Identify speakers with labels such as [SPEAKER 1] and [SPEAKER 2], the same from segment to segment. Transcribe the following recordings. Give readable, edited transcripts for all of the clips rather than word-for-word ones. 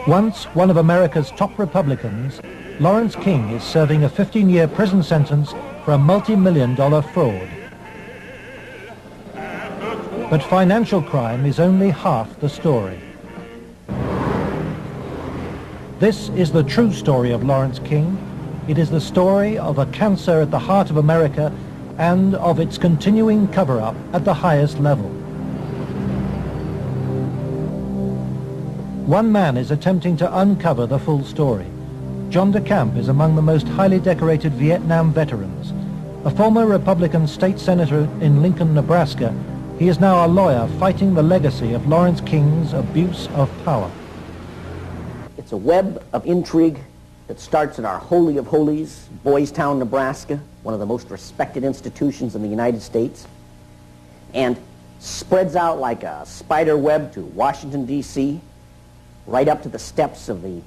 [SPEAKER 1] Once one of America's top Republicans, Lawrence King is serving a 15-year prison sentence for a multi-million-dollar fraud. But financial crime is only half the story. This is the true story of Lawrence King. It is the story of a cancer at the heart of America and of its continuing cover-up at the highest level. One man is attempting to uncover the full story. John DeCamp is among the most highly decorated Vietnam veterans. A former Republican state senator in Lincoln, Nebraska, he is now a lawyer fighting the legacy of Lawrence King's abuse of power.
[SPEAKER 2] It's a web of intrigue that starts at our Holy of Holies, Boys Town, Nebraska, one of the most respected institutions in the United States, and spreads out like a spider web to Washington, D.C., right up to the steps of the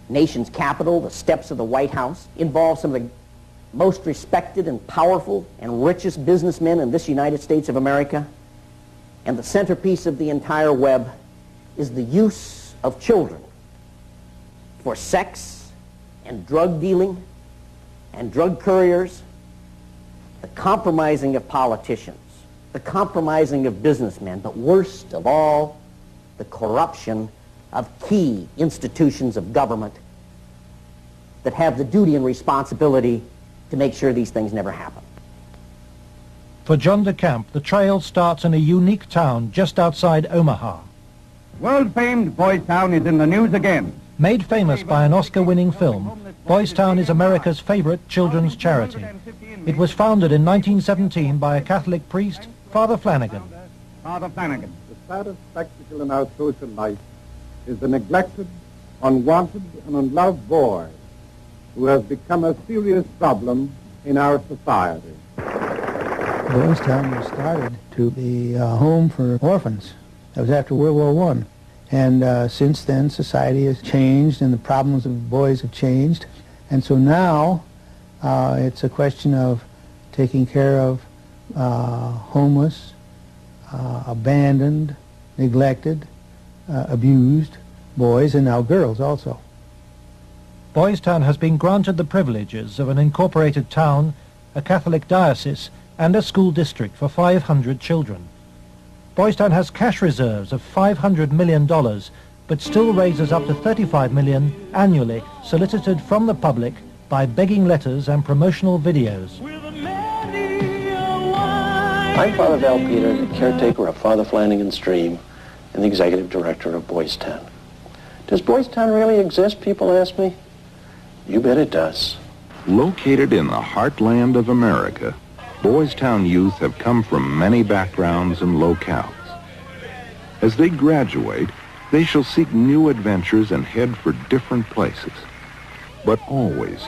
[SPEAKER 2] nation's capital, the steps of the White House, involves some of the most respected and powerful and richest businessmen in this United States of America. And the centerpiece of the entire web is the use of children for sex and drug dealing and drug couriers, the compromising of politicians, the compromising of businessmen, but worst of all, the corruption of key institutions of government that have the duty and responsibility to make sure these things never happen.
[SPEAKER 1] For John DeCamp, the trail starts in a unique town just outside Omaha.
[SPEAKER 3] World-famed Boys Town is in the news again.
[SPEAKER 1] Made famous by an Oscar-winning film, Boys Town is America's favorite children's charity. It was founded in 1917 by a Catholic priest, Father Flanagan.
[SPEAKER 3] Father Flanagan.
[SPEAKER 4] The saddest spectacle in our social life is the neglected, unwanted, and unloved boy who has become a serious problem in our society.
[SPEAKER 5] Boys Town was started to be a home for orphans. That was after World War I. And since then, society has changed and the problems of boys have changed. And so now it's a question of taking care of homeless, abandoned, neglected, abused boys, and now girls also.
[SPEAKER 1] Boys Town has been granted the privileges of an incorporated town, a Catholic diocese, and a school district for 500 children. Boys Town has cash reserves of $500 million, but still raises up to $35 million annually, solicited from the public by begging letters and promotional videos.
[SPEAKER 6] I'm Father Val Peter, the caretaker of Father Flanagan Stream and the executive director of Boys Town. Does Boys Town really exist, people ask me? You bet it does.
[SPEAKER 7] Located in the heartland of America, Boys Town youth have come from many backgrounds and locales. As they graduate, they shall seek new adventures and head for different places. But always,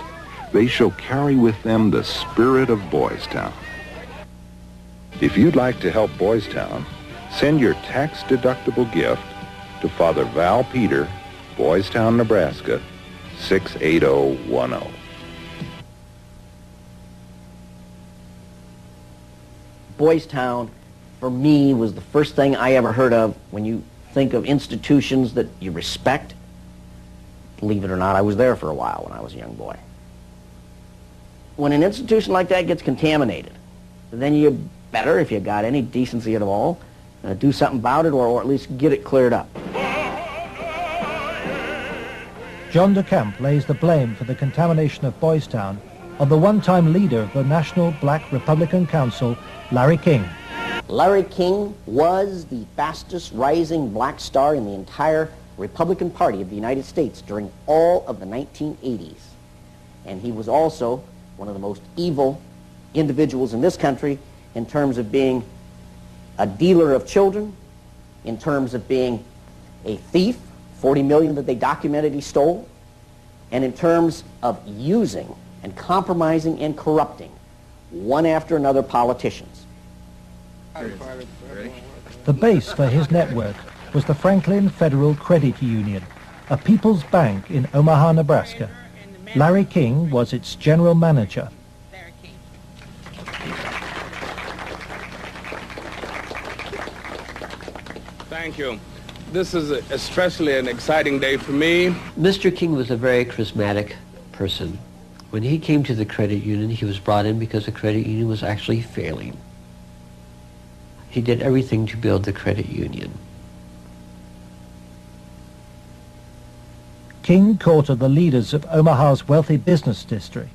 [SPEAKER 7] they shall carry with them the spirit of Boys Town. If you'd like to help Boys Town, send your tax-deductible gift to Father Val Peter, Boys Town, Nebraska, 68010.
[SPEAKER 2] Boys Town, for me, was the first thing I ever heard of when you think of institutions that you respect. Believe it or not, I was there for a while when I was a young boy. When an institution like that gets contaminated, then you better, if you got any decency at all, do something about it, or at least get it cleared up.
[SPEAKER 1] John DeCamp lays the blame for the contamination of Boys Town on the one-time leader of the National Black Republican Council, Larry King.
[SPEAKER 2] Larry King was the fastest rising black star in the entire Republican Party of the United States during all of the 1980s. And he was also one of the most evil individuals in this country in terms of being a dealer of children, in terms of being a thief, 40 million that they documented he stole, and in terms of using and compromising and corrupting one after another politicians.
[SPEAKER 1] The base for his network was the Franklin Federal Credit Union, a people's bank in Omaha, Nebraska. Larry King was its general manager.
[SPEAKER 8] Thank you. This is especially an exciting day for me.
[SPEAKER 9] Mr. King was a very charismatic person. When he came to the credit union, he was brought in because the credit union was actually failing. He did everything to build the credit union.
[SPEAKER 1] King courted the leaders of Omaha's wealthy business district.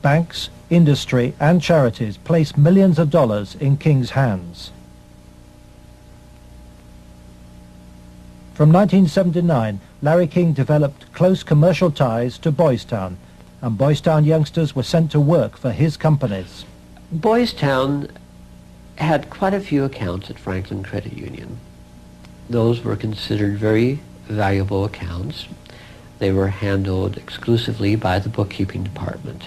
[SPEAKER 1] Banks, industry, and charities placed millions of dollars in King's hands. From 1979, Larry King developed close commercial ties to Boys Town, and Boys Town youngsters were sent to work for his companies.
[SPEAKER 9] Boys Town had quite a few accounts at Franklin Credit Union. Those were considered very valuable accounts. They were handled exclusively by the bookkeeping department.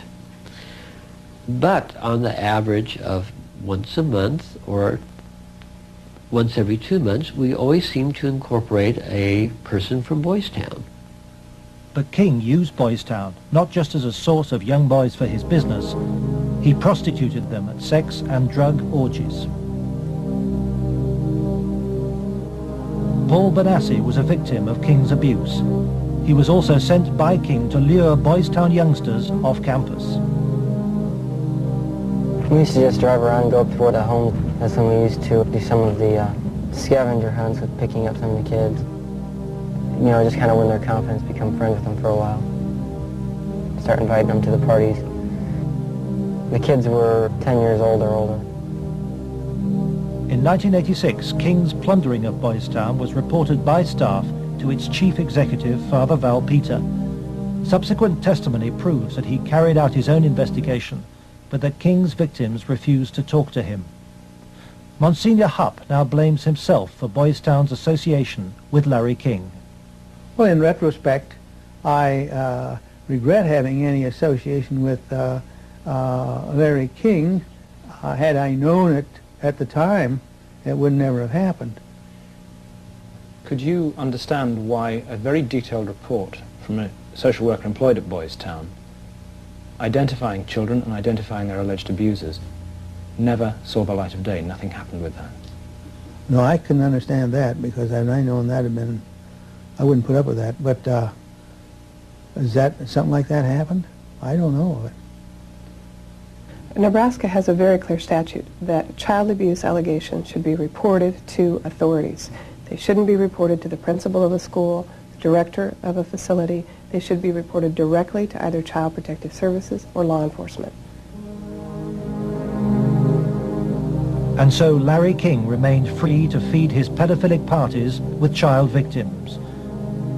[SPEAKER 9] But on the average of once a month or once every 2 months, we always seemed to incorporate a person from Boys Town.
[SPEAKER 1] But King used Boys Town not just as a source of young boys for his business. He prostituted them at sex and drug orgies. Paul Benassi was a victim of King's abuse. He was also sent by King to lure Boys Town youngsters off campus.
[SPEAKER 10] We used to just drive around and go up toward the home. That's when we used to do some of the scavenger hunts with picking up some of the kids. You know, just kind of win their confidence, become friends with them for a while. Start inviting them to the parties. The kids were 10 years old or older.
[SPEAKER 1] In 1986, King's plundering of Boys Town was reported by staff to its chief executive, Father Val Peter. Subsequent testimony proves that he carried out his own investigation, but that King's victims refused to talk to him. Monsignor Hupp now blames himself for Boys Town's association with Larry King.
[SPEAKER 5] Well, in retrospect, I regret having any association with Larry King. Had I known it at the time, it would never have happened.
[SPEAKER 11] Could you understand why a very detailed report from a social worker employed at Boys Town, identifying children and identifying their alleged abusers, never saw the light of day? Nothing happened with that.
[SPEAKER 5] No, I couldn't understand that, because had I known that had been, I wouldn't put up with that. But is that something like that happened? I don't know of it.
[SPEAKER 12] Nebraska has a very clear statute that child abuse allegations should be reported to authorities. They shouldn't be reported to the principal of a school, the director of a facility. They should be reported directly to either Child Protective Services or law enforcement.
[SPEAKER 1] And so Larry King remained free to feed his pedophilic parties with child victims.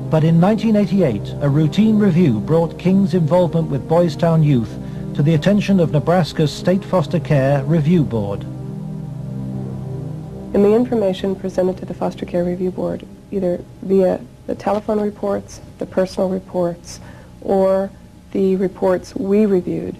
[SPEAKER 1] But in 1988, a routine review brought King's involvement with Boys Town youth to the attention of Nebraska's State Foster Care Review Board.
[SPEAKER 12] In the information presented to the Foster Care Review Board, either via the telephone reports, the personal reports, or the reports we reviewed,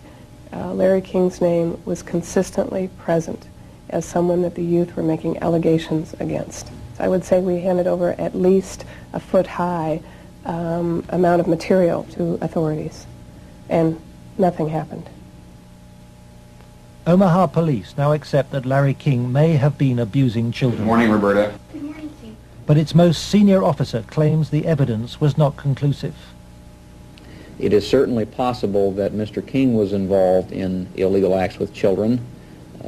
[SPEAKER 12] Larry King's name was consistently present as someone that the youth were making allegations against. So I would say we handed over at least a foot-high amount of material to authorities, and nothing happened.
[SPEAKER 1] Omaha police now accept that Larry King may have been abusing children.
[SPEAKER 13] Good morning, Roberta.
[SPEAKER 14] Good morning, Chief.
[SPEAKER 1] But its most senior officer claims the evidence was not conclusive.
[SPEAKER 15] It is certainly possible that Mr. King was involved in illegal acts with children.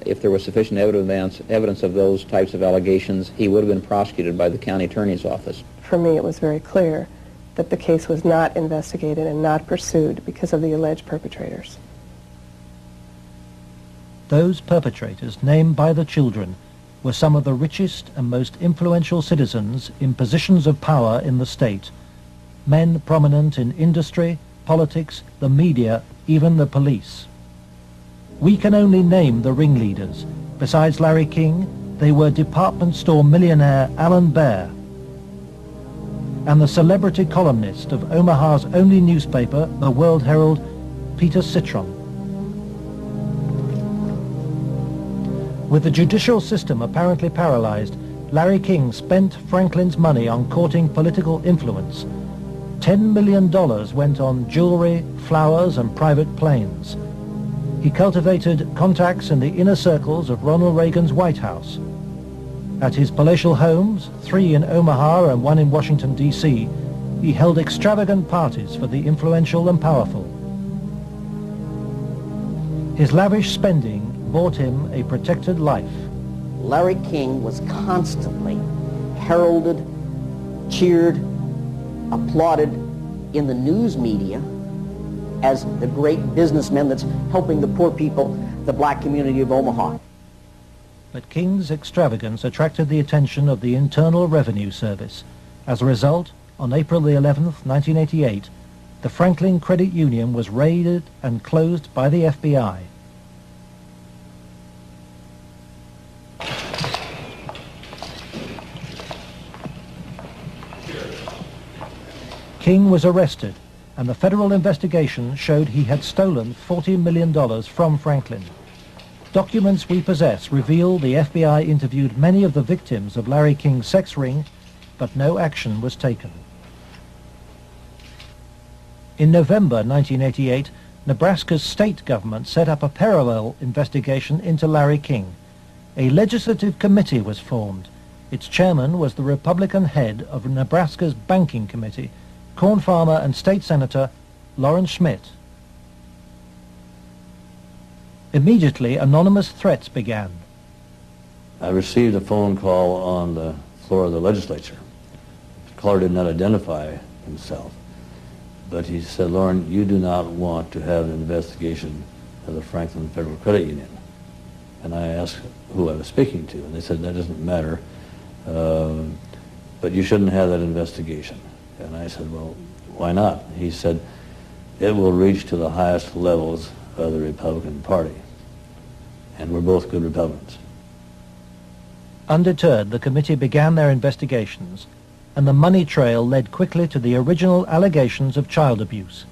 [SPEAKER 15] If there was sufficient evidence of those types of allegations, he would have been prosecuted by the county attorney's office.
[SPEAKER 12] For me, it was very clear that the case was not investigated and not pursued because of the alleged perpetrators.
[SPEAKER 1] Those perpetrators named by the children were some of the richest and most influential citizens in positions of power in the state, men prominent in industry, politics, the media, even the police. We can only name the ringleaders. Besides Larry King, they were department store millionaire Alan Baer and the celebrity columnist of Omaha's only newspaper, the World Herald, Peter Citron. With the judicial system apparently paralyzed, Larry King spent Franklin's money on courting political influence. $10 million went on jewelry, flowers, and private planes. He cultivated contacts in the inner circles of Ronald Reagan's White House. At his palatial homes, 3 in Omaha and 1 in Washington, D.C., he held extravagant parties for the influential and powerful. His lavish spending bought him a protected life.
[SPEAKER 2] Larry King was constantly heralded, cheered, applauded in the news media as the great businessman that's helping the poor people, the black community of Omaha.
[SPEAKER 1] But King's extravagance attracted the attention of the Internal Revenue Service. As a result, on April the 11th, 1988, the Franklin Credit Union was raided and closed by the FBI. King was arrested, and the federal investigation showed he had stolen $40 million from Franklin. Documents we possess reveal the FBI interviewed many of the victims of Larry King's sex ring, but no action was taken. In November 1988, Nebraska's state government set up a parallel investigation into Larry King. A legislative committee was formed. Its chairman was the Republican head of Nebraska's Banking Committee, corn farmer and state senator Lawrence Schmidt. Immediately, anonymous threats began.
[SPEAKER 13] I received a phone call on the floor of the legislature. The caller did not identify himself, but he said, "Lauren, you do not want to have an investigation of the Franklin Federal Credit Union." And I asked who I was speaking to, and they said, "That doesn't matter, but you shouldn't have that investigation." And I said, "Well, why not?" He said, "It will reach to the highest levels of the Republican Party, and we're both good Republicans."
[SPEAKER 1] Undeterred, the committee began their investigations, and the money trail led quickly to the original allegations of child abuse.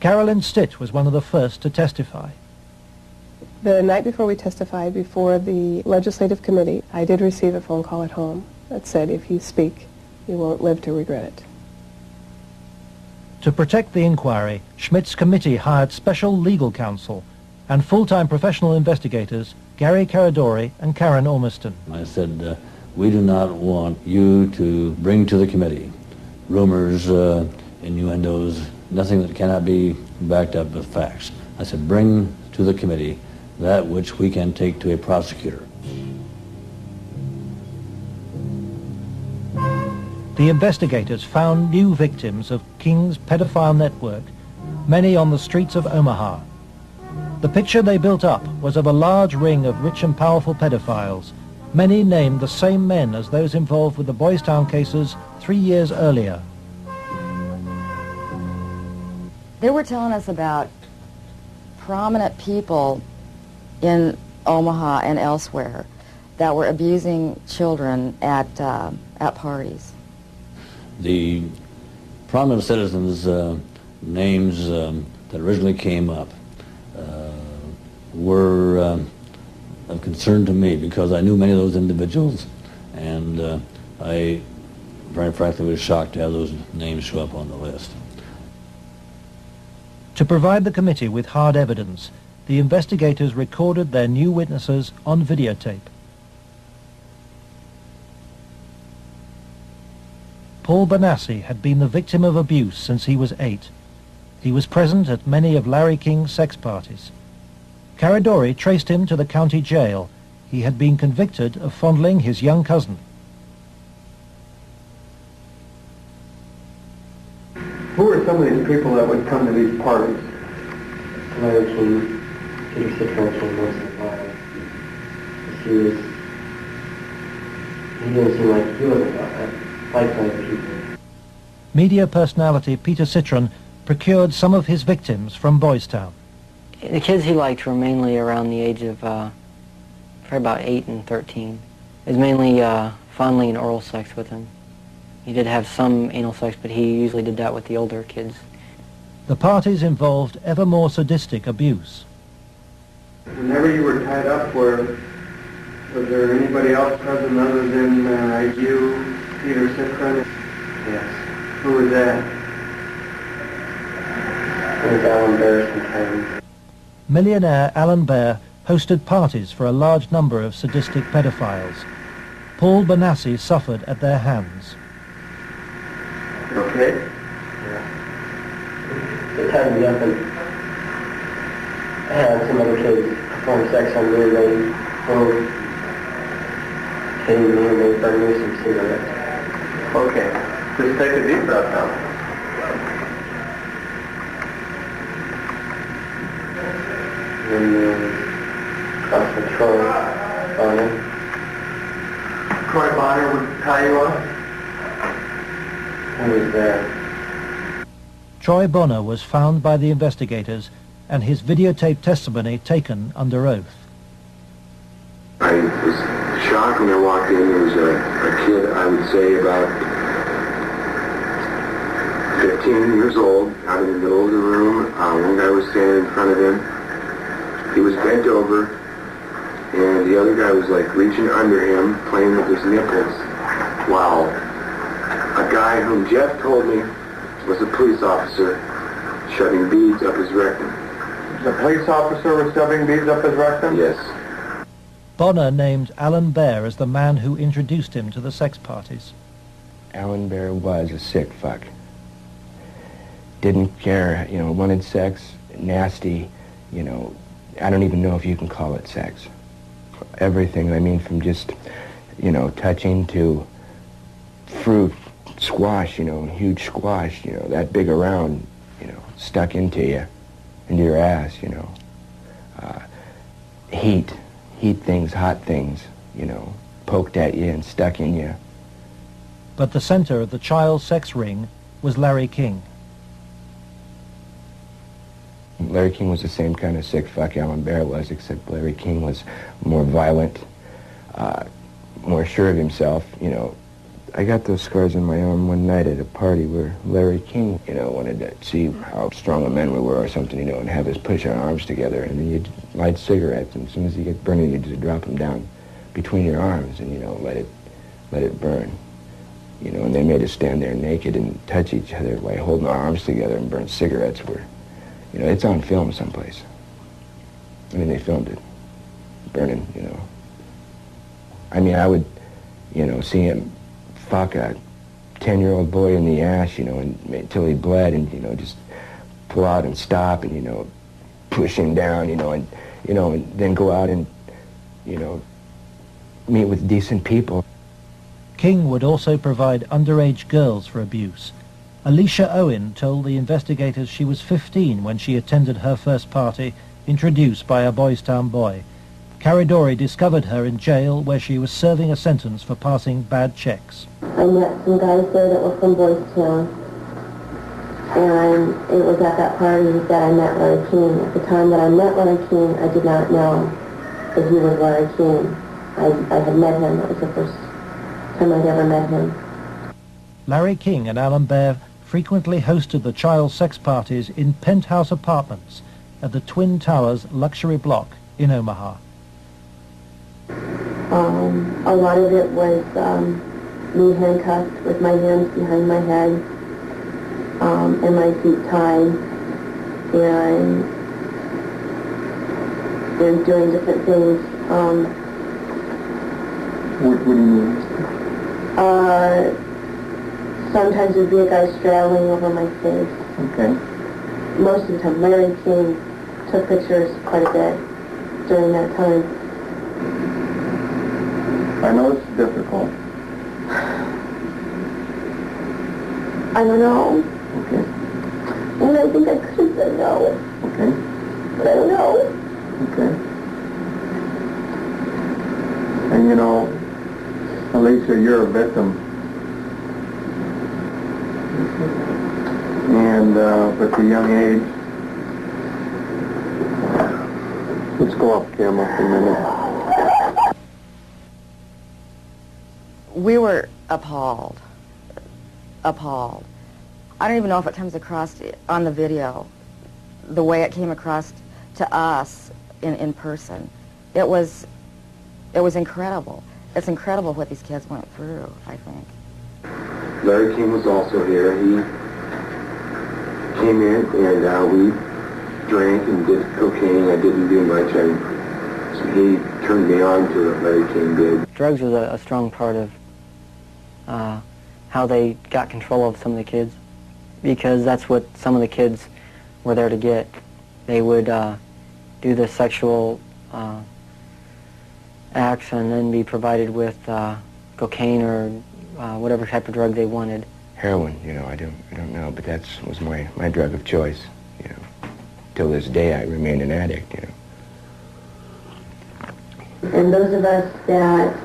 [SPEAKER 1] Carolyn Stitt was one of the first to testify.
[SPEAKER 12] The night before we testified before the legislative committee, I did receive a phone call at home that said, "If you speak, you won't live to regret it."
[SPEAKER 1] To protect the inquiry, Schmidt's committee hired special legal counsel and full-time professional investigators Gary Caradori and Karen Ormiston.
[SPEAKER 13] I said, "We do not want you to bring to the committee rumors, innuendos, nothing that cannot be backed up with facts." I said, "Bring to the committee that which we can take to a prosecutor."
[SPEAKER 1] The investigators found new victims of King's pedophile network, many on the streets of Omaha. The picture they built up was of a large ring of rich and powerful pedophiles, many named the same men as those involved with the Boys Town cases 3 years earlier.
[SPEAKER 14] They were telling us about prominent people in Omaha and elsewhere that were abusing children at parties.
[SPEAKER 13] The prominent citizens' names that originally came up were of concern to me because I knew many of those individuals, and I, very frankly, was shocked to have those names show up on the list.
[SPEAKER 1] To provide the committee with hard evidence, the investigators recorded their new witnesses on videotape. Paul Bonassi had been the victim of abuse since he was 8. He was present at many of Larry King's sex parties. Caradori traced him to the county jail. He had been convicted of fondling his young cousin.
[SPEAKER 16] Who were some of these people that would come to these parties?
[SPEAKER 10] Larry King, Peter Citron came once in a while. He didn't seem like he wasn't liked by the people.
[SPEAKER 1] Media personality Peter Citron procured some of his victims from Boys Town.
[SPEAKER 10] The kids he liked were mainly around the age of for about 8 and 13. It was mainly fondling and oral sex with them. He did have some anal sex, but he usually did that with the older kids.
[SPEAKER 1] The parties involved ever more sadistic abuse.
[SPEAKER 16] Whenever you were tied up, was there anybody else present other than you, Peter Citron?
[SPEAKER 10] Yes.
[SPEAKER 16] Who was that?
[SPEAKER 10] It was Alan Bear sometimes.
[SPEAKER 1] Millionaire Alan Bear hosted parties for a large number of sadistic pedophiles. Paul Benassi suffered at their hands.
[SPEAKER 16] You okay?
[SPEAKER 10] They tied me up and I had some other kids perform sex on me and they came me and they burned me some cigarettes.
[SPEAKER 16] Okay. Just take a deep breath now.
[SPEAKER 10] And across from Troy Bonner.
[SPEAKER 16] Troy Bonner would tie you up?
[SPEAKER 10] I was there.
[SPEAKER 1] Troy Bonner was found by the investigators and his videotaped testimony taken under oath.
[SPEAKER 17] I was shocked when I walked in. There was a kid, I would say about 15 years old, out in the middle of the room. One guy was standing in front of him. He was bent over, and the other guy was like reaching under him, playing with his nipples, while a guy whom Jeff told me was a police officer shoving beads up his rectum.
[SPEAKER 16] The police officer was shoving beads up his rectum?
[SPEAKER 17] Yes.
[SPEAKER 1] Bonner named Alan Bear as the man who introduced him to the sex parties.
[SPEAKER 18] Alan Bear was a sick fuck. Didn't care, wanted sex, nasty, I don't even know if you can call it sex. Everything, from just, touching to fruit, squash, huge squash, that big around, stuck into your ass, heat things, hot things, poked at you and stuck in you.
[SPEAKER 1] But the center of the child sex ring was Larry King.
[SPEAKER 18] Larry King was the same kind of sick fuck Alan Bear was, except Larry King was more violent, more sure of himself. I got those scars on my arm one night at a party where Larry King, wanted to see how strong a men we were or something, and have us push our arms together, and then you'd light cigarettes, and as soon as you get burning, you just drop them down between your arms and, let it burn. And they made us stand there naked and touch each other while holding our arms together and burn cigarettes where, it's on film someplace. They filmed it, burning, I would, see him fuck a 10-year-old boy in the ass, until he bled and, just pull out and stop and, push him down, and then go out and, meet with decent people.
[SPEAKER 1] King would also provide underage girls for abuse. Alicia Owen told the investigators she was 15 when she attended her first party, introduced by a Boys Town boy. Caridori discovered her in jail where she was serving a sentence for passing bad checks.
[SPEAKER 19] I met some guys there that were from Boys Town, and it was at that party that I met Larry King. At the time that I met Larry King, I did not know that he was Larry King. I had met him. That was the first time I'd ever met him.
[SPEAKER 1] Larry King and Alan Bear frequently hosted the child sex parties in penthouse apartments at the Twin Towers luxury block in Omaha.
[SPEAKER 19] A lot of it was me handcuffed with my hands behind my head and my feet tied and doing different things.
[SPEAKER 16] What do you mean?
[SPEAKER 19] Sometimes there'd be a guy straddling over my face.
[SPEAKER 16] Okay.
[SPEAKER 19] Most of the time, Larry King took pictures quite a bit during that time.
[SPEAKER 16] I know it's difficult.
[SPEAKER 19] I don't know.
[SPEAKER 16] Okay.
[SPEAKER 19] And I think I could have said no.
[SPEAKER 17] Okay.
[SPEAKER 19] But I don't know.
[SPEAKER 17] Okay. And you know, Alicia, you're a victim. And at a young age, let's go off camera for a minute.
[SPEAKER 14] We were appalled. Appalled. I don't even know if it comes across on the video, the way it came across to us in person. It was incredible. It's incredible what these kids went through, I think.
[SPEAKER 17] Larry King was also here. He came in and we drank and did cocaine. I didn't do much. He turned me on to what Larry King did.
[SPEAKER 10] Drugs was a strong part of how they got control of some of the kids, because that's what some of the kids were there to get. They would do the sexual acts and then be provided with cocaine or whatever type of drug they wanted.
[SPEAKER 18] Heroin, you know, I don't know, but that was my drug of choice, you know. Till this day, I remain an addict, you know.
[SPEAKER 19] And those of us that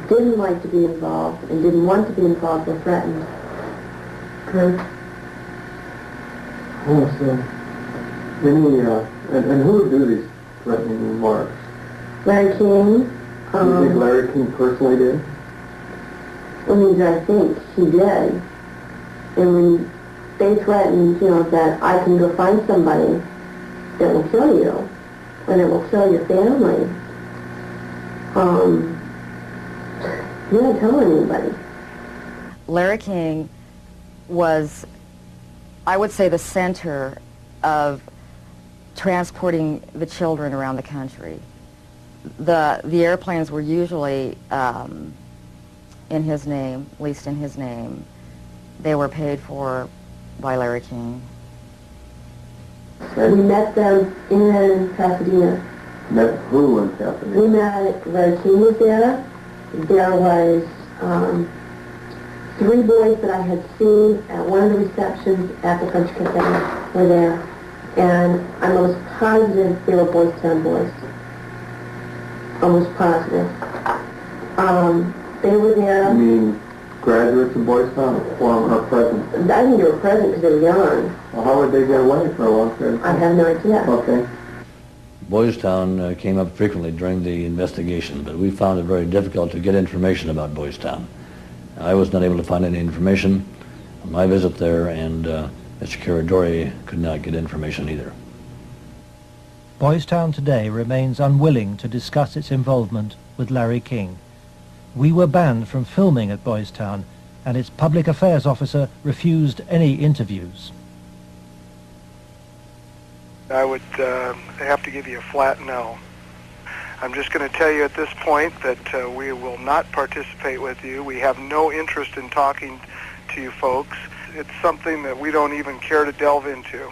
[SPEAKER 19] didn't like to be involved and didn't want to be involved were threatened.
[SPEAKER 17] Okay. Oh, so, and who would do these threatening remarks?
[SPEAKER 19] Larry King.
[SPEAKER 17] Do you think Larry King personally did?
[SPEAKER 19] I mean, I think he did. And when they threatened, you know, that I can go find somebody that will kill you, and it will kill your family, you're not telling anybody.
[SPEAKER 14] Larry King was, I would say, the center of transporting the children around the country. The airplanes were usually in his name, at least in his name. They were paid for by Larry King.
[SPEAKER 19] We met them in Pasadena.
[SPEAKER 17] Met who in Pasadena?
[SPEAKER 19] We met, Larry King was there. There was 3 boys that I had seen at one of the receptions at the French Cafe were there. And I'm almost positive they were Boys Town boys. Almost positive. They were there.
[SPEAKER 17] You mean graduates of Boys Town or present?
[SPEAKER 19] I think they were present because they were young.
[SPEAKER 17] Well, how would they get away for a long period of time?
[SPEAKER 19] I have no idea.
[SPEAKER 17] Okay.
[SPEAKER 13] Boys Town came up frequently during the investigation, but we found it very difficult to get information about Boys Town. I was not able to find any information on my visit there, and Mr. Caradori could not get information either.
[SPEAKER 1] Boys Town today remains unwilling to discuss its involvement with Larry King. We were banned from filming at Boys Town, and its public affairs officer refused any interviews.
[SPEAKER 20] I would have to give you a flat no. I'm just going to tell you at this point that we will not participate with you. We have no interest in talking to you folks. It's something that we don't even care to delve into.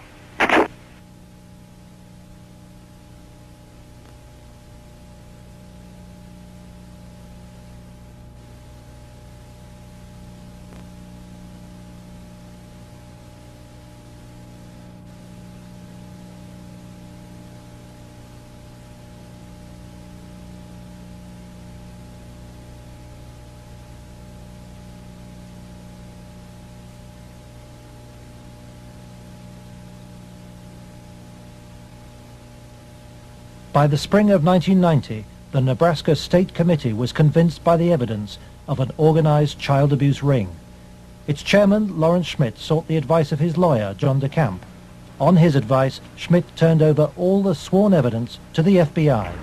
[SPEAKER 1] By the spring of 1990, the Nebraska State Committee was convinced by the evidence of an organized child abuse ring. Its chairman, Lawrence Schmidt, sought the advice of his lawyer, John DeCamp. On his advice, Schmidt turned over all the sworn evidence to the FBI.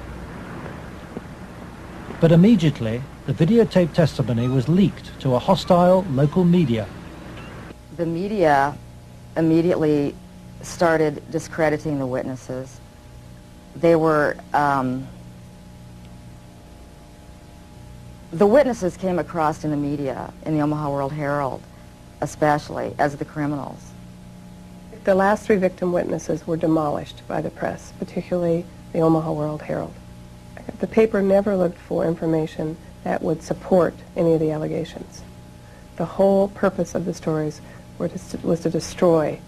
[SPEAKER 1] But immediately, the videotape testimony was leaked to a hostile local media.
[SPEAKER 14] The media immediately started discrediting the witnesses. They were, the witnesses came across in the media, in the Omaha World Herald, especially, as the criminals.
[SPEAKER 12] The last 3 victim witnesses were demolished by the press, particularly the Omaha World Herald. The paper never looked for information that would support any of the allegations. The whole purpose of the stories was to destroy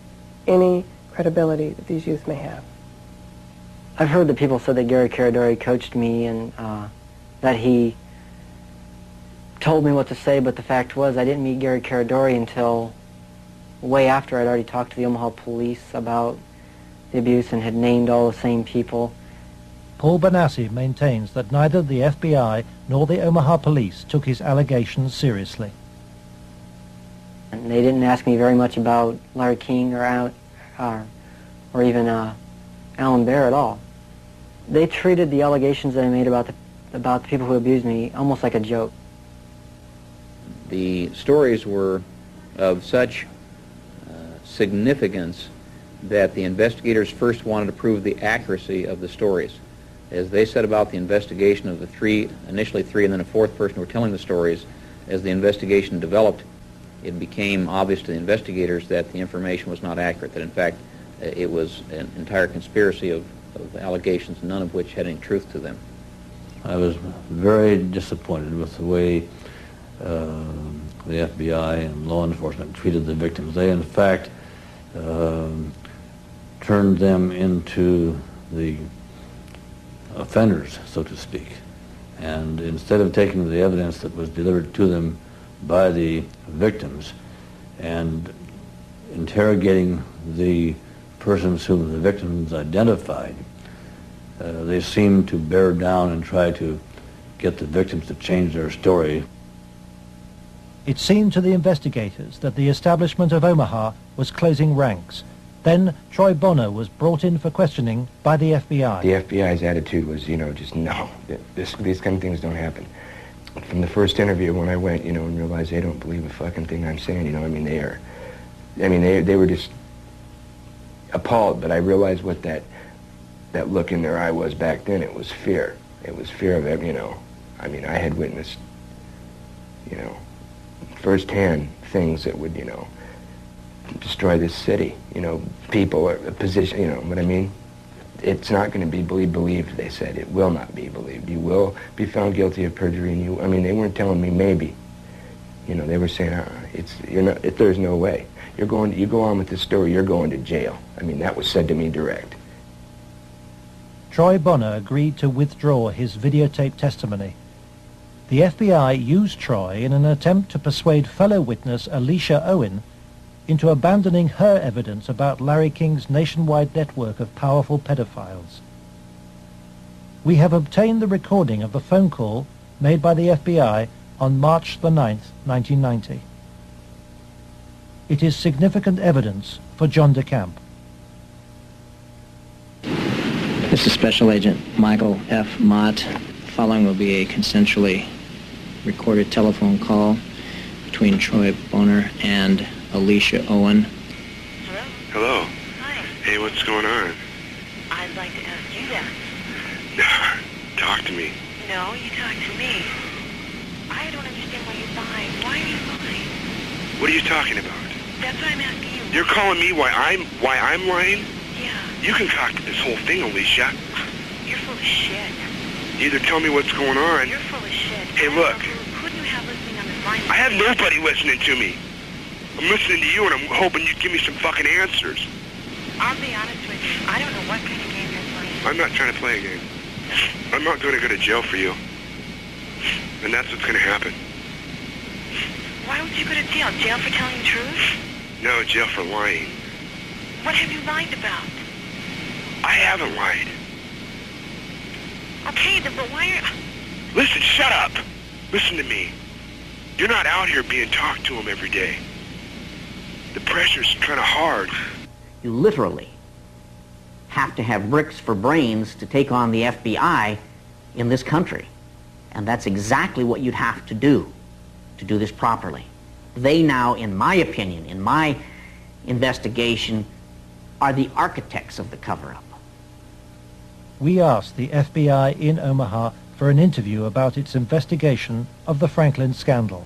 [SPEAKER 12] any credibility that these youth may have.
[SPEAKER 10] I've heard that people said that Gary Caradori coached me and that he told me what to say, but the fact was I didn't meet Gary Caradori until way after I'd already talked to the Omaha police about the abuse and had named all the same people.
[SPEAKER 1] Paul Bonacci maintains that neither the FBI nor the Omaha police took his allegations seriously.
[SPEAKER 10] And they didn't ask me very much about Larry King or even Alan Baer at all. They treated the allegations that I made about the people who abused me almost like a joke.
[SPEAKER 15] The stories were of such significance that the investigators first wanted to prove the accuracy of the stories. As they set about the investigation of the three, initially three and then a fourth person who were telling the stories, as the investigation developed, it became obvious to the investigators that the information was not accurate, that in fact it was an entire conspiracy of allegations, none of which had any truth to them.
[SPEAKER 13] I was very disappointed with the way the FBI and law enforcement treated the victims. They, in fact, turned them into the offenders, so to speak. And instead of taking the evidence that was delivered to them by the victims and interrogating the persons whom the victims identified, they seemed to bear down and try to get the victims to change their story.
[SPEAKER 1] It seemed to the investigators that the establishment of Omaha was closing ranks. Then Troy Bonner was brought in for questioning by the FBI.
[SPEAKER 18] The FBI's attitude was, just no, these kind of things don't happen. From the first interview when I went, and realized they don't believe a fucking thing I'm saying, they were just appalled, but I realized what that look in their eye was back then. It was fear. It was fear of it, I had witnessed, firsthand things that would, destroy this city, people, a position, what I mean? It's not going to be believed, they said. It will not be believed. You will be found guilty of perjury, and they weren't telling me maybe. They were saying, there's no way. You go on with this story, you're going to jail. That was said to me direct.
[SPEAKER 1] Troy Bonner agreed to withdraw his videotape testimony. The FBI used Troy in an attempt to persuade fellow witness Alicia Owen into abandoning her evidence about Larry King's nationwide network of powerful pedophiles. We have obtained the recording of the phone call made by the FBI on March the 9th, 1990. It is significant evidence for John DeCamp.
[SPEAKER 21] This is Special Agent Michael F. Mott. Following will be a consensually recorded telephone call between Troy Bonner and Alicia Owen.
[SPEAKER 17] Hello. Hi. Hey, what's going on?
[SPEAKER 22] I'd like to ask you that.
[SPEAKER 17] Talk to me.
[SPEAKER 22] No, you talk to me. I don't understand why you're lying. Why are you lying?
[SPEAKER 17] What are you talking about?
[SPEAKER 22] That's what I'm asking you.
[SPEAKER 17] You're calling me why I'm lying?
[SPEAKER 22] Yeah.
[SPEAKER 17] You concocted this whole thing, Alicia.
[SPEAKER 22] You're full of shit.
[SPEAKER 17] Either tell me what's going on.
[SPEAKER 22] You're full of shit.
[SPEAKER 17] Hey, look.
[SPEAKER 22] Who do you have listening on this line?
[SPEAKER 17] I have nobody listening to me. I'm listening to you, and I'm hoping you'd give me some fucking answers.
[SPEAKER 22] I'll be honest with you. I don't know what kind of game you're playing.
[SPEAKER 17] I'm not trying to play a game. I'm not going to go to jail for you. And that's what's going to happen.
[SPEAKER 22] Why would you go to jail? Jail for telling the truth?
[SPEAKER 17] No, jail for lying.
[SPEAKER 22] What have you lied about?
[SPEAKER 17] I haven't lied.
[SPEAKER 22] Okay, then, but why are...
[SPEAKER 17] Listen, shut up. Listen to me. You're not out here being talked to them every day. The pressure's kind of hard.
[SPEAKER 2] You literally have to have bricks for brains to take on the FBI in this country. And that's exactly what you'd have to do this properly. They now, in my opinion, in my investigation, are the architects of the cover-up.
[SPEAKER 1] We asked the FBI in Omaha for an interview about its investigation of the Franklin scandal.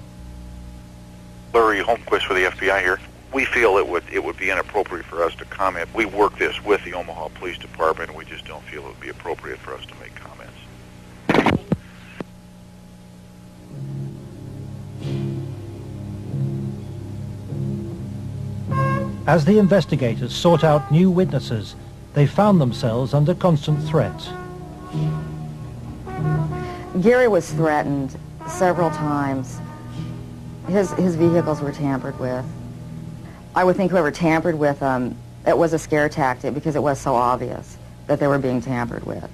[SPEAKER 23] Larry Holmquist with the FBI here. We feel it would be inappropriate for us to comment. We work this with the Omaha Police Department, and we just don't feel it would be appropriate for us to make comments.
[SPEAKER 1] As the investigators sought out new witnesses, they found themselves under constant threat.
[SPEAKER 14] Gary was threatened several times. His vehicles were tampered with. I would think whoever tampered with them, it was a scare tactic because it was so obvious that they were being tampered with.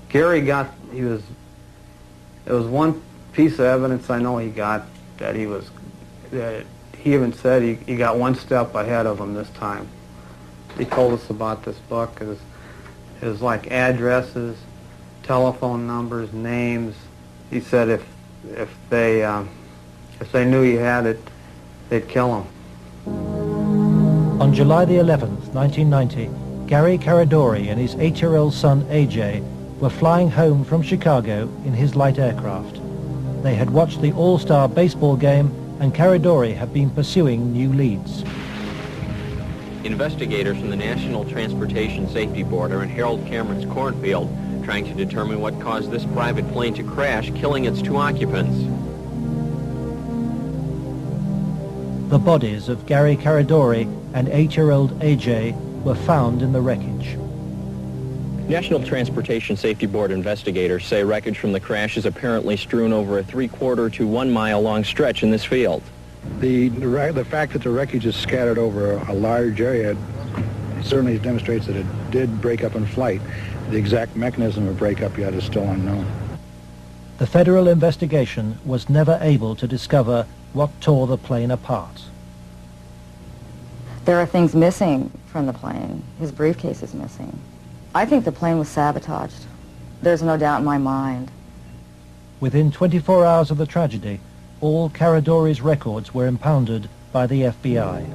[SPEAKER 3] Gary got, it was one piece of evidence I know he got that he even said he got one step ahead of him this time. He told us about this book. It was like addresses, telephone numbers, names. He said if they knew he had it, they'd kill him.
[SPEAKER 1] On July the 11th, 1990, Gary Caradori and his 8-year-old son AJ were flying home from Chicago in his light aircraft. They had watched the All-Star baseball game, and Caradori had been pursuing new leads.
[SPEAKER 4] Investigators from the National Transportation Safety Board are in Harold Cameron's cornfield trying to determine what caused this private plane to crash, killing its 2 occupants.
[SPEAKER 1] The bodies of Gary Caradori and 8-year-old AJ were found in the wreckage.
[SPEAKER 4] National Transportation Safety Board investigators say wreckage from the crash is apparently strewn over a 3/4 to 1 mile long stretch in this field.
[SPEAKER 6] The fact that the wreckage is scattered over a large area certainly demonstrates that it did break up in flight. The exact mechanism of breakup yet is still unknown.
[SPEAKER 1] The federal investigation was never able to discover what tore the plane apart.
[SPEAKER 14] There are things missing from the plane. His briefcase is missing. I think the plane was sabotaged. There's no doubt in my mind.
[SPEAKER 1] Within 24 hours of the tragedy, all Caradori's records were impounded by the FBI.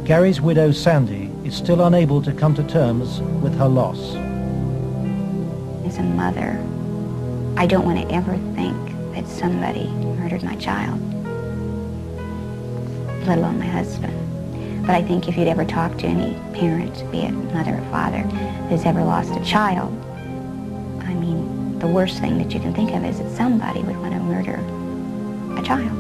[SPEAKER 1] Gary's widow, Sandy, is still unable to come to terms with her loss.
[SPEAKER 24] As a mother, I don't want to ever think that somebody murdered my child, let alone my husband. But I think if you'd ever talk to any parent, be it mother or father, who's ever lost a child, I mean, the worst thing that you can think of is that somebody would want to murder a child.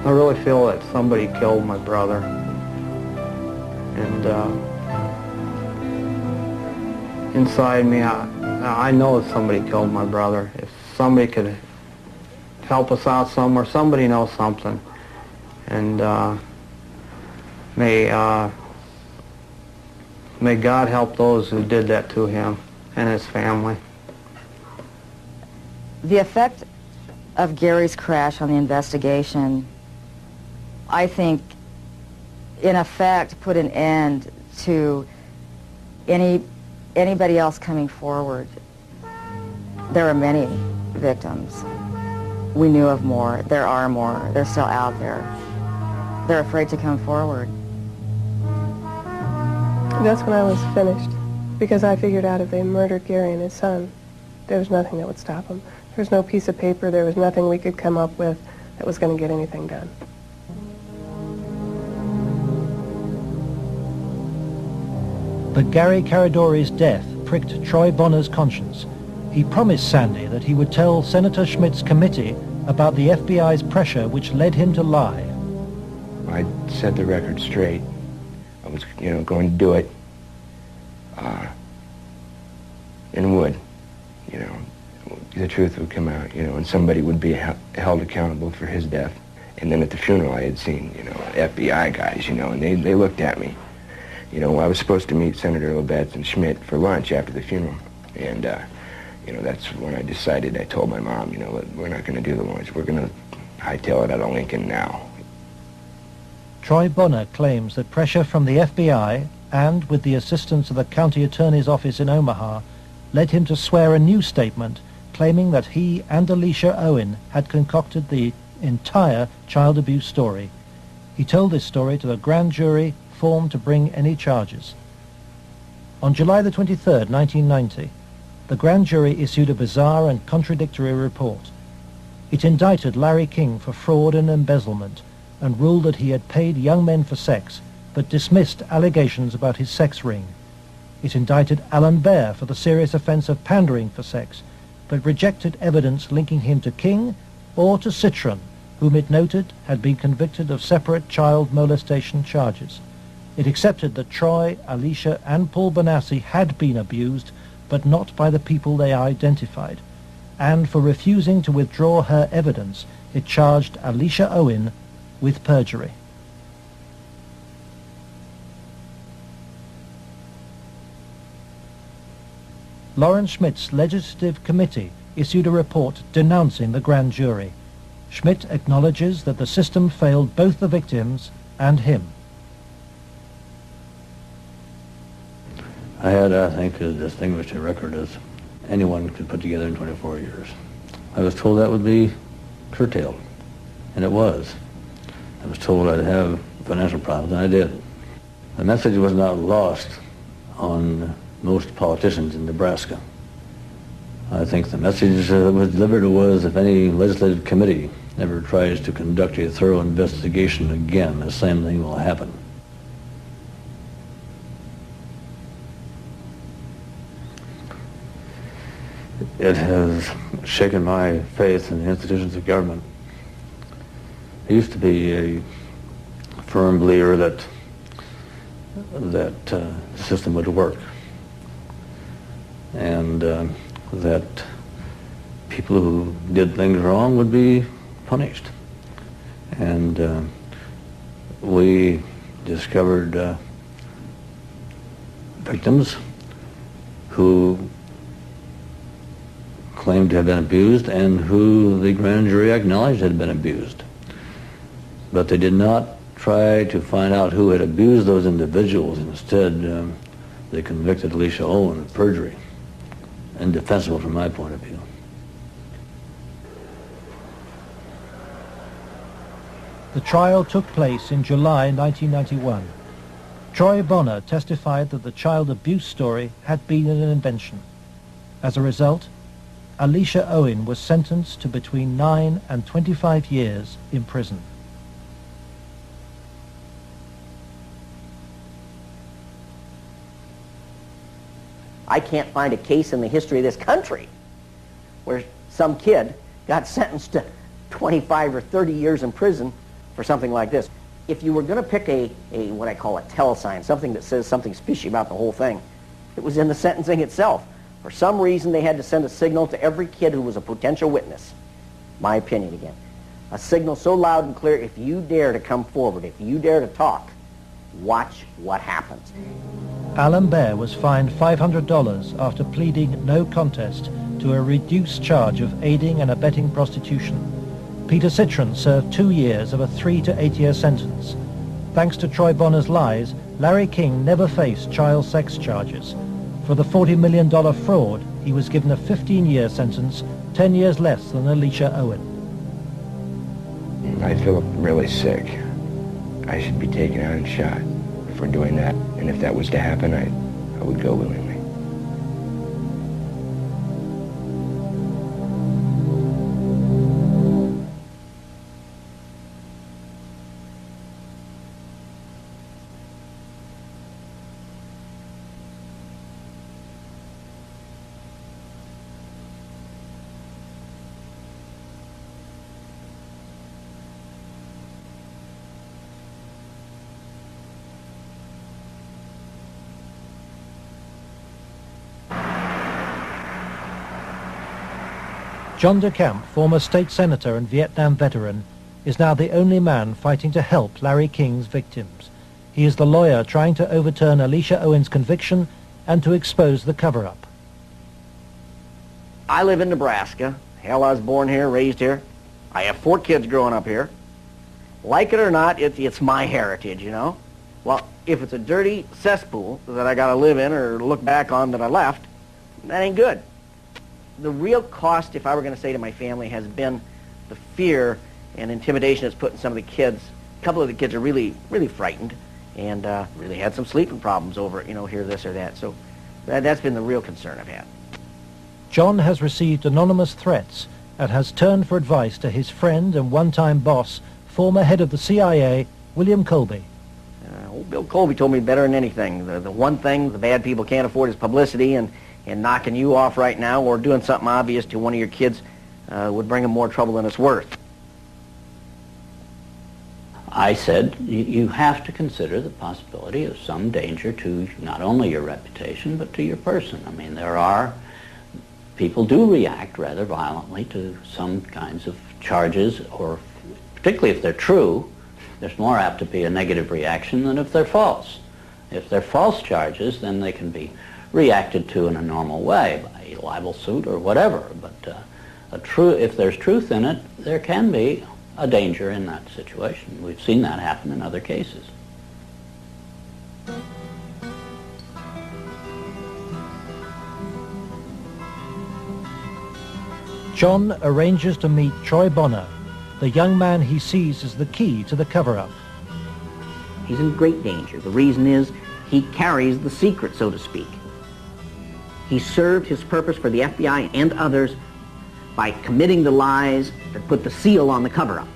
[SPEAKER 3] I really feel that somebody killed my brother. And inside me, I know that somebody killed my brother. If somebody could help us out somewhere, somebody knows something. And may God help those who did that to him and his family.
[SPEAKER 14] The effect of Gary's crash on the investigation, I think, in effect, put an end to anybody else coming forward. There are many victims. We knew of more. There are more. They're still out there. They're afraid to come forward.
[SPEAKER 12] That's when I was finished, because I figured out if they murdered Gary and his son, there was nothing that would stop them. There was no piece of paper, there was nothing we could come up with that was going to get anything done.
[SPEAKER 1] But Gary Caradori's death pricked Troy Bonner's conscience. He promised Sandy that he would tell Senator Schmidt's committee about the FBI's pressure which led him to lie.
[SPEAKER 18] I set the record straight. I was, going to do it. And would, the truth would come out, and somebody would be held accountable for his death. And then at the funeral I had seen, FBI guys, and they looked at me. I was supposed to meet Senator Labetz and Schmidt for lunch after the funeral. And, that's when I decided, I told my mom, we're not going to do the lunch. We're going to hightail it out of Lincoln now.
[SPEAKER 1] Troy Bonner claims that pressure from the FBI and with the assistance of the county attorney's office in Omaha led him to swear a new statement claiming that he and Alicia Owen had concocted the entire child abuse story. He told this story to the grand jury formed to bring any charges. On July the 23rd, 1990, the grand jury issued a bizarre and contradictory report. It indicted Larry King for fraud and embezzlement and ruled that he had paid young men for sex, but dismissed allegations about his sex ring. It indicted Alan Baer for the serious offense of pandering for sex, but rejected evidence linking him to King or to Citron, whom it noted had been convicted of separate child molestation charges. It accepted that Troy, Alicia, and Paul Bonacci had been abused, but not by the people they identified. And for refusing to withdraw her evidence, it charged Alicia Owen with perjury. Lawrence Schmidt's legislative committee issued a report denouncing the grand jury. Schmidt acknowledges that the system failed both the victims and him.
[SPEAKER 13] I had, I think, as distinguished a record as anyone could put together in 24 years. I was told that would be curtailed, and it was. I was told I'd have financial problems, and I did. The message was not lost on most politicians in Nebraska. I think the message that was delivered was, if any legislative committee ever tries to conduct a thorough investigation again, the same thing will happen. It has shaken my faith in the institutions of government. I used to be a firm believer that the system would work, and that people who did things wrong would be punished. And we discovered victims who claimed to have been abused and who the grand jury acknowledged had been abused. But they did not try to find out who had abused those individuals. Instead, they convicted Alicia Owen of perjury. Indefensible from my point of view.
[SPEAKER 1] The trial took place in July 1991. Troy Bonner testified that the child abuse story had been an invention. As a result, Alicia Owen was sentenced to between 9 and 25 years in prison.
[SPEAKER 2] I can't find a case in the history of this country where some kid got sentenced to 25 or 30 years in prison for something like this. If you were going to pick a what I call a telesign, something that says something fishy about the whole thing, it was in the sentencing itself. For some reason, they had to send a signal to every kid who was a potential witness. My opinion again. A signal so loud and clear, if you dare to come forward, if you dare to talk, watch what happens.
[SPEAKER 1] Alan Baer was fined $500 after pleading no contest to a reduced charge of aiding and abetting prostitution. Peter Citron served 2 years of a 3 to 8 year sentence. Thanks to Troy Bonner's lies, Larry King never faced child sex charges. For the $40 million fraud, he was given a 15-year sentence, 10 years less than Alicia Owen.
[SPEAKER 18] I feel really sick. I should be taken out and shot for doing that. And if that was to happen, I would go willingly.
[SPEAKER 1] John DeCamp, former state senator and Vietnam veteran, is now the only man fighting to help Larry King's victims. He is the lawyer trying to overturn Alicia Owen's conviction and to expose the cover-up.
[SPEAKER 2] I live in Nebraska. Hell, I was born here, raised here. I have 4 kids growing up here. Like it or not, it's my heritage, you know? Well, if it's a dirty cesspool that I got to live in or look back on that I left, that ain't good. The real cost, if I were going to say to my family, has been the fear and intimidation it's put in some of the kids. A couple of the kids are really, really frightened and really had some sleeping problems over, here, this or that. So that's been the real concern I've had.
[SPEAKER 1] John has received anonymous threats and has turned for advice to his friend and one-time boss, former head of the CIA, William Colby.
[SPEAKER 2] Old Bill Colby told me better than anything. The one thing the bad people can't afford is publicity, and knocking you off right now or doing something obvious to one of your kids would bring him more trouble than it's worth.
[SPEAKER 7] I said, you have to consider the possibility of some danger to not only your reputation, but to your person. I mean, people do react rather violently to some kinds of charges, or particularly if they're true, there's more apt to be a negative reaction than if they're false. If they're false charges, then they can be reacted to in a normal way, by a libel suit or whatever. But if there's truth in it, there can be a danger in that situation. We've seen that happen in other cases.
[SPEAKER 1] John arranges to meet Troy Bonner, the young man he sees as the key to the cover-up.
[SPEAKER 2] He's in great danger. The reason is he carries the secret, so to speak. He served his purpose for the FBI and others by committing the lies that put the seal on the cover-up.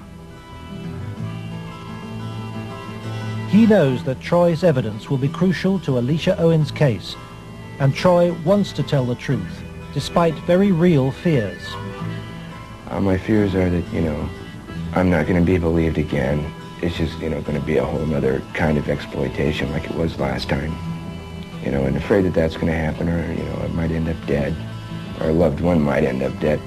[SPEAKER 1] He knows that Troy's evidence will be crucial to Alicia Owen's case, and Troy wants to tell the truth, despite very real fears.
[SPEAKER 18] My fears are that, I'm not going to be believed again. It's just, going to be a whole other kind of exploitation like it was last time. And afraid that that's going to happen, or, I might end up dead, or a loved one might end up dead.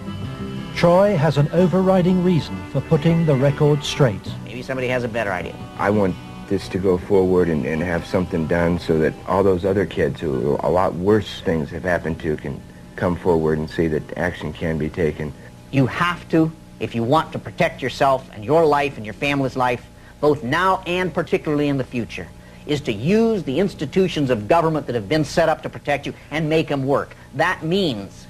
[SPEAKER 1] Troy has an overriding reason for putting the record straight.
[SPEAKER 2] Maybe somebody has a better idea.
[SPEAKER 18] I want this to go forward and have something done so that all those other kids who a lot worse things have happened to can come forward and see that action can be taken.
[SPEAKER 2] You have to, if you want to protect yourself and your life and your family's life, both now and particularly in the future, is to use the institutions of government that have been set up to protect you and make them work. That means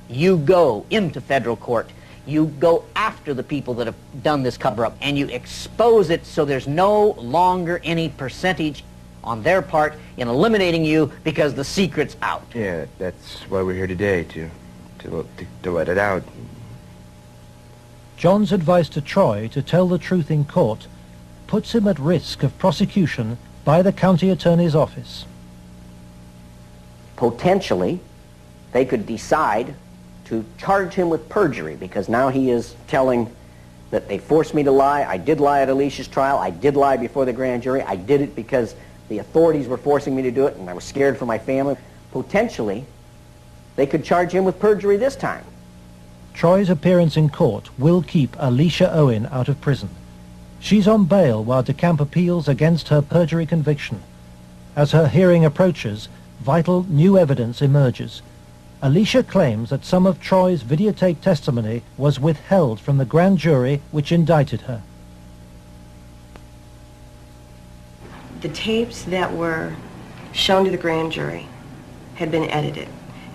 [SPEAKER 2] you go into federal court, you go after the people that have done this cover-up, and you expose it so there's no longer any percentage on their part in eliminating you because the secret's out.
[SPEAKER 18] Yeah, that's why we're here today, to let it out.
[SPEAKER 1] John's advice to Troy to tell the truth in court puts him at risk of prosecution by the county attorney's office.
[SPEAKER 2] Potentially, they could decide to charge him with perjury, because now he is telling that they forced me to lie. I did lie at Alicia's trial. I did lie before the grand jury. I did it because the authorities were forcing me to do it, and I was scared for my family. Potentially, they could charge him with perjury this time.
[SPEAKER 1] Troy's appearance in court will keep Alicia Owen out of prison. She's on bail while DeCamp appeals against her perjury conviction. As her hearing approaches, vital new evidence emerges. Alicia claims that some of Troy's videotaped testimony was withheld from the grand jury which indicted her.
[SPEAKER 8] The tapes that were shown to the grand jury had been edited.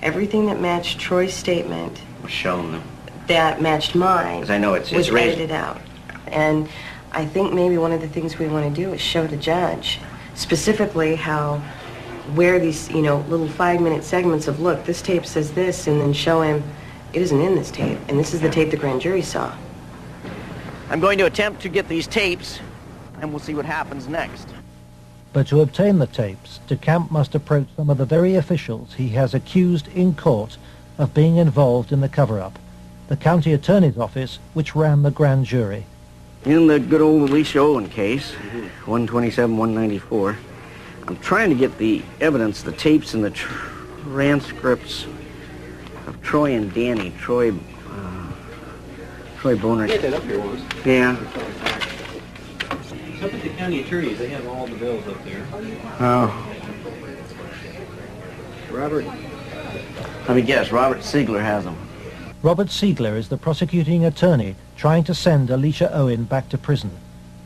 [SPEAKER 8] Everything that matched Troy's statement
[SPEAKER 2] Was shown them.
[SPEAKER 8] that matched mine
[SPEAKER 2] 'Cause I know it's
[SPEAKER 8] was
[SPEAKER 2] raised.
[SPEAKER 8] edited out. And I think maybe one of the things we want to do is show the judge specifically where these, little 5-minute segments of, look, this tape says this, and then show him it isn't in this tape, and this is the tape the grand jury saw.
[SPEAKER 2] I'm going to attempt to get these tapes, and we'll see what happens next.
[SPEAKER 1] But to obtain the tapes, DeCamp must approach some of the very officials he has accused in court of being involved in the cover-up, the county attorney's office which ran the grand jury.
[SPEAKER 2] In the good old Alicia Owen case, 127-194, I'm trying to get the evidence, the tapes and the transcripts of Troy and Danny. Troy Bonner.
[SPEAKER 4] Get that up here once.
[SPEAKER 2] Yeah.
[SPEAKER 4] It's up at the county attorneys. They have all the bills up there.
[SPEAKER 2] Oh.
[SPEAKER 4] Robert.
[SPEAKER 2] Let me guess, Robert Siegler has them.
[SPEAKER 1] Robert Siegler is the prosecuting attorney trying to send Alicia Owen back to prison.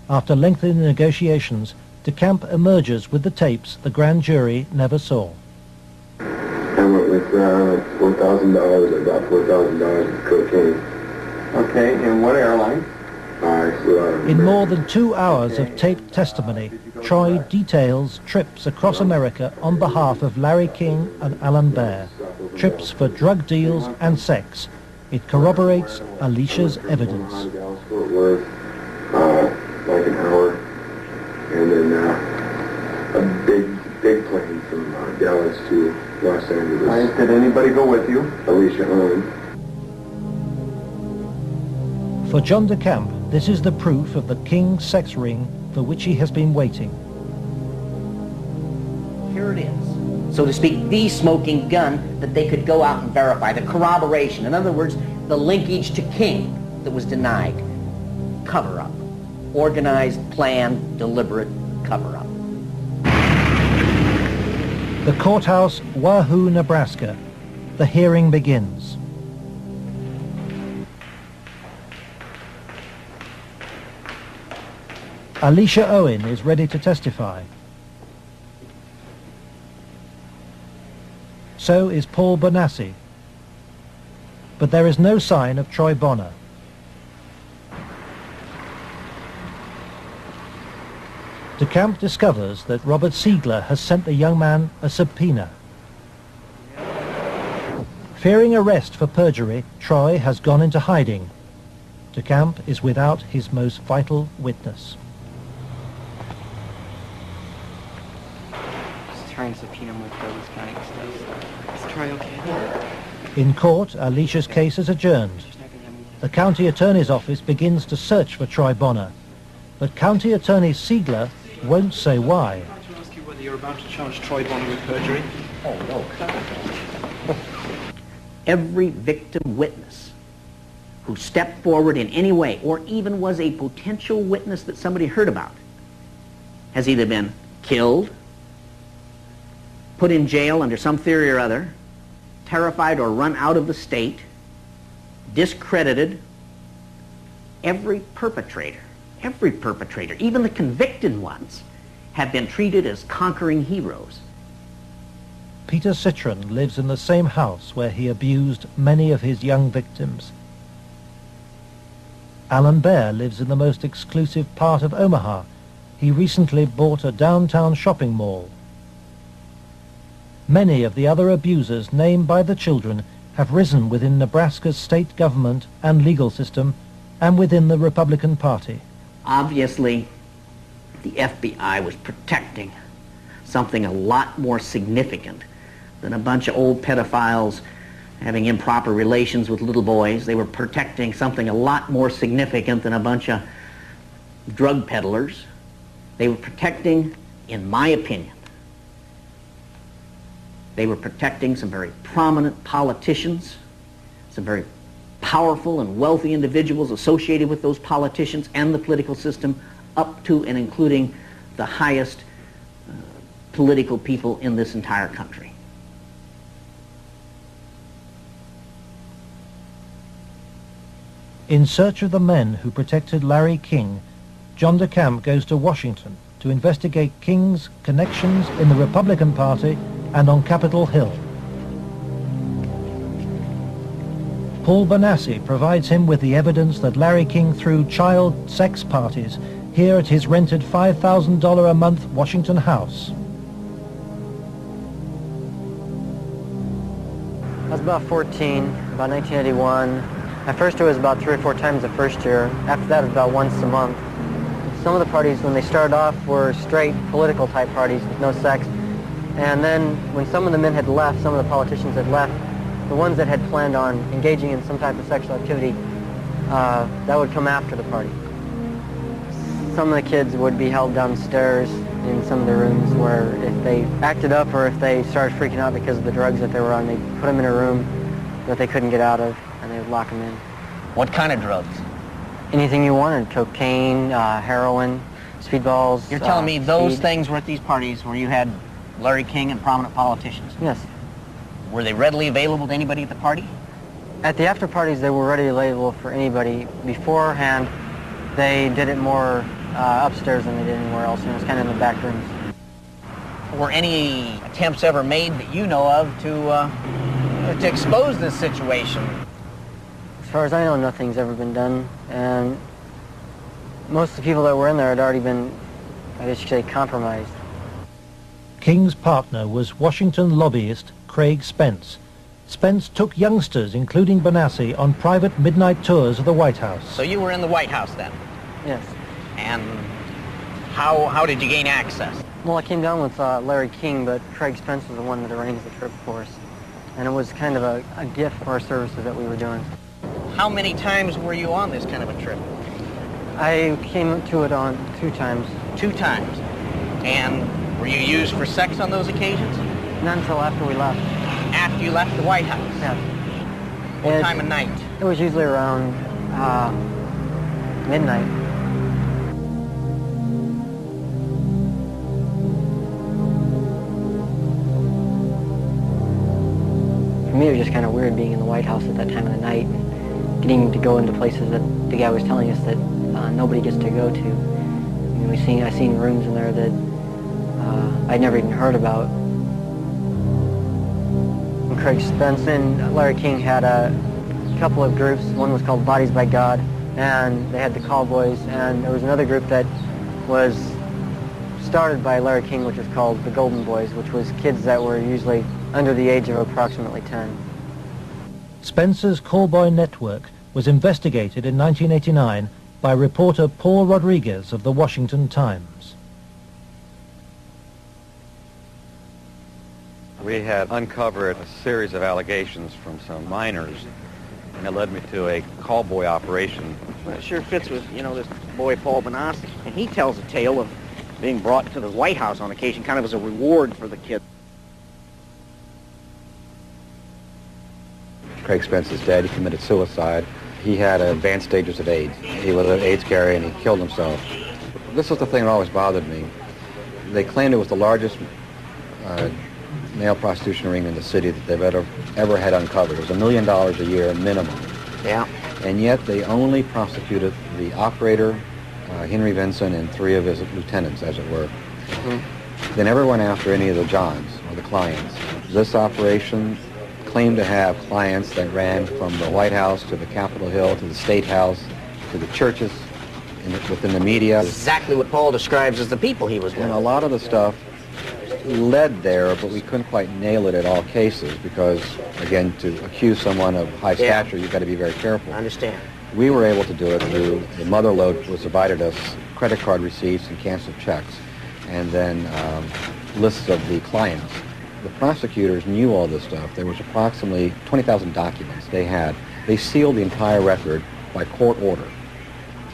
[SPEAKER 1] After lengthy negotiations, DeCamp emerges with the tapes the grand jury never saw.
[SPEAKER 17] I went with $4,000. I bought $4,000 of cocaine.
[SPEAKER 9] Okay, and what airline?
[SPEAKER 1] In more than 2 hours of taped testimony, Troy details trips across America on behalf of Larry King and Alan Baer. Trips for drug deals and sex. It corroborates Alicia's evidence.
[SPEAKER 17] Fort Worth, like an hour, and then a big plane from Dallas to Los Angeles.
[SPEAKER 9] Did anybody go with you?
[SPEAKER 17] Alicia Owen.
[SPEAKER 1] For John de Camp, this is the proof of the King sex ring for which he has been waiting.
[SPEAKER 2] Here it is, so to speak, the smoking gun that they could go out and verify, the corroboration. In other words, the linkage to King that was denied. Cover-up. Organized, planned, deliberate cover-up.
[SPEAKER 1] The courthouse, Wahoo, Nebraska. The hearing begins. Alicia Owen is ready to testify. So is Paul Bonassi. But there is no sign of Troy Bonner. De Camp discovers that Robert Siegler has sent the young man a subpoena. Fearing arrest for perjury, Troy has gone into hiding. De Camp is without his most vital witness.
[SPEAKER 10] Just trying to subpoena him with those kind of stuff. Is Troy okay?
[SPEAKER 1] In court, Alicia's case is adjourned. The county attorney's office begins to search for Troy Bonner, but County Attorney Siegler won't say why.
[SPEAKER 5] I'd like to ask you whether you're about to charge Troy Bonner with perjury.
[SPEAKER 2] Oh, no. Every victim witness who stepped forward in any way, or even was a potential witness that somebody heard about, has either been killed, put in jail under some theory or other, terrified or run out of the state, discredited. Every perpetrator, even the convicted ones, have been treated as conquering heroes.
[SPEAKER 1] Peter Citron lives in the same house where he abused many of his young victims. Alan Baer lives in the most exclusive part of Omaha. He recently bought a downtown shopping mall. Many of the other abusers named by the children have risen within Nebraska's state government and legal system and within the Republican Party.
[SPEAKER 2] Obviously, the FBI was protecting something a lot more significant than a bunch of old pedophiles having improper relations with little boys. They were protecting something a lot more significant than a bunch of drug peddlers. They were protecting, in my opinion, they were protecting some very prominent politicians, some very powerful and wealthy individuals associated with those politicians and the political system, up to and including the highest political people in this entire country.
[SPEAKER 1] In search of the men who protected Larry King, John de Camp goes to Washington to investigate King's connections in the Republican Party and on Capitol Hill. Paul Bonassi provides him with the evidence that Larry King threw child sex parties here at his rented $5,000 a month Washington house.
[SPEAKER 10] I was about 14, about 1981. At first it was about 3 or 4 times the first year. After that it was about once a month. Some of the parties, when they started off, were straight political type parties with no sex. And then when some of the men had left, some of the politicians had left, the ones that had planned on engaging in some type of sexual activity, that would come after the party. Some of the kids would be held downstairs in some of the rooms where if they acted up or if they started freaking out because of the drugs that they were on, they'd put them in a room that they couldn't get out of, and they would lock them in.
[SPEAKER 2] What kind of drugs?
[SPEAKER 10] Anything you wanted. Cocaine, heroin, speedballs.
[SPEAKER 2] You're telling me those
[SPEAKER 10] speed.
[SPEAKER 2] things were at these parties where you had Larry King and prominent politicians?
[SPEAKER 10] Yes.
[SPEAKER 2] Were they readily available to anybody at the party?
[SPEAKER 10] At the after parties, they were readily available for anybody. Beforehand, they did it more upstairs than they did anywhere else, and it was kind of in the back rooms.
[SPEAKER 2] Were any attempts ever made that you know of to expose this situation?
[SPEAKER 10] As far as I know, nothing's ever been done, and most of the people that were in there had already been, I guess you could say, compromised.
[SPEAKER 1] King's partner was Washington lobbyist Craig Spence. Spence took youngsters, including Bonassi, on private midnight tours of the White House.
[SPEAKER 2] So you were in the White House then?
[SPEAKER 10] Yes.
[SPEAKER 2] And how did you gain access?
[SPEAKER 10] Well, I came down with Larry King, but Craig Spence was the one that arranged the trip for us. And it was kind of a gift for our services that we were doing.
[SPEAKER 11] How many times were you on this kind of a trip?
[SPEAKER 10] I came to it on 2 times.
[SPEAKER 11] 2 times. And were you used for sex on those occasions?
[SPEAKER 10] Not until after we left.
[SPEAKER 11] After you left the White House?
[SPEAKER 10] Yeah.
[SPEAKER 11] What time of night?
[SPEAKER 10] It was usually around midnight. For me, it was just kind of weird being in the White House at that time of the night and getting to go into places that the guy was telling us that nobody gets to go to. I mean, I seen rooms in there that I'd never even heard about. And Craig Spence and Larry King had a couple of groups. One was called Bodies by God, and they had the Cowboys, and there was another group that was started by Larry King, which was called the Golden Boys, which was kids that were usually under the age of approximately 10.
[SPEAKER 1] Spencer's Callboy network was investigated in 1989 by reporter Paul Rodriguez of the Washington Times.
[SPEAKER 16] We had uncovered a series of allegations from some minors, and it led me to a callboy operation.
[SPEAKER 11] Well, it sure fits with, this boy Paul Benassi. And he tells a tale of being brought to the White House on occasion, kind of as a reward for the kid.
[SPEAKER 19] Craig Spence's dad, he committed suicide. He had advanced stages of AIDS. He was an AIDS carrier and he killed himself. This was the thing that always bothered me. They claimed it was the largest male prostitution ring in the city that they've ever had uncovered. It was $1 million a year minimum.
[SPEAKER 11] Yeah.
[SPEAKER 19] And yet they only prosecuted the operator, Henry Vinson, and 3 of his lieutenants, as it were. Mm-hmm. They never went after any of the Johns or the clients. This operation claimed to have clients that ran from the White House to the Capitol Hill to the State House to the churches within the media.
[SPEAKER 11] Exactly what Paul describes as the people he was with.
[SPEAKER 19] And a lot of the stuff led there, but we couldn't quite nail it at all cases because, again, to accuse someone of high stature, you've got to be very careful.
[SPEAKER 11] I understand.
[SPEAKER 19] We were able to do it through the mother lode was provided us credit card receipts and canceled checks, and then lists of the clients. The prosecutors knew all this stuff. There was approximately 20,000 documents they had. They sealed the entire record by court order.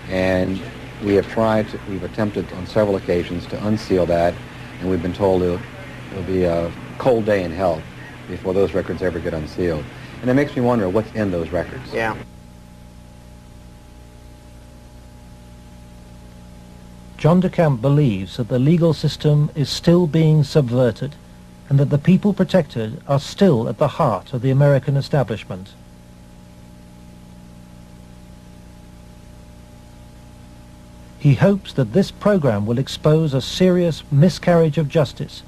[SPEAKER 19] And we've attempted on several occasions to unseal that, and we've been told it'll be a cold day in hell before those records ever get unsealed. And it makes me wonder what's in those records.
[SPEAKER 11] Yeah.
[SPEAKER 1] John DeCamp believes that the legal system is still being subverted and that the people protected are still at the heart of the American establishment. He hopes that this program will expose a serious miscarriage of justice,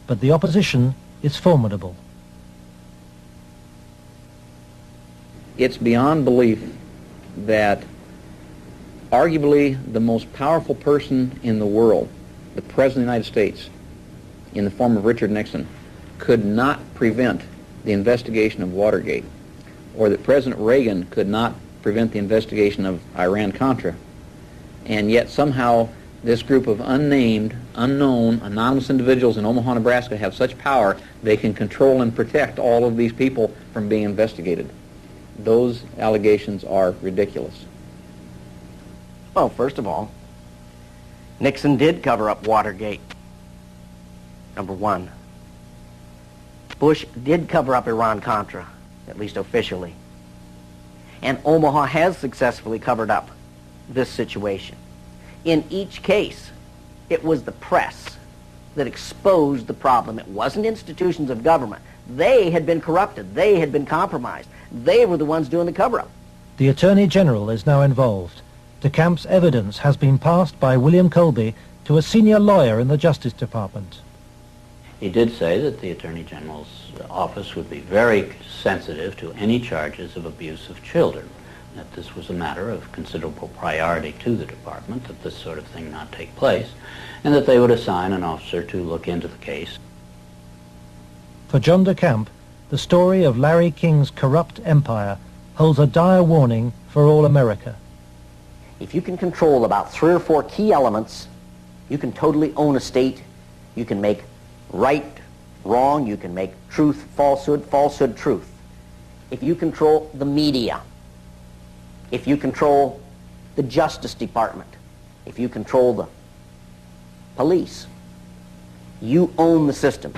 [SPEAKER 1] but the opposition is formidable.
[SPEAKER 15] It's beyond belief that arguably the most powerful person in the world, the President of the United States, in the form of Richard Nixon, could not prevent the investigation of Watergate, or that President Reagan could not prevent the investigation of Iran-Contra, and yet somehow this group of unnamed, unknown, anonymous individuals in Omaha, Nebraska have such power they can control and protect all of these people from being investigated. Those allegations are ridiculous.
[SPEAKER 11] Well, first of all, Nixon did cover up Watergate. Number one. Bush did cover up Iran-Contra, at least officially. And Omaha has successfully covered up this situation. In each case, it was the press that exposed the problem. It wasn't institutions of government. They had been corrupted. They had been compromised. They were the ones doing the cover-up.
[SPEAKER 1] The Attorney General is now involved. DeCamp's evidence has been passed by William Colby to a senior lawyer in the Justice Department.
[SPEAKER 7] He did say that the Attorney General's office would be very sensitive to any charges of abuse of children, that this was a matter of considerable priority to the department, that this sort of thing not take place, and that they would assign an officer to look into the case.
[SPEAKER 1] For John DeCamp, the story of Larry King's corrupt empire holds a dire warning for all America.
[SPEAKER 2] If you can control about 3 or 4 key elements, you can totally own a state. You can make right wrong. You can make truth falsehood, falsehood truth. If you control the media, if you control the Justice Department, if you control the police, you own the system.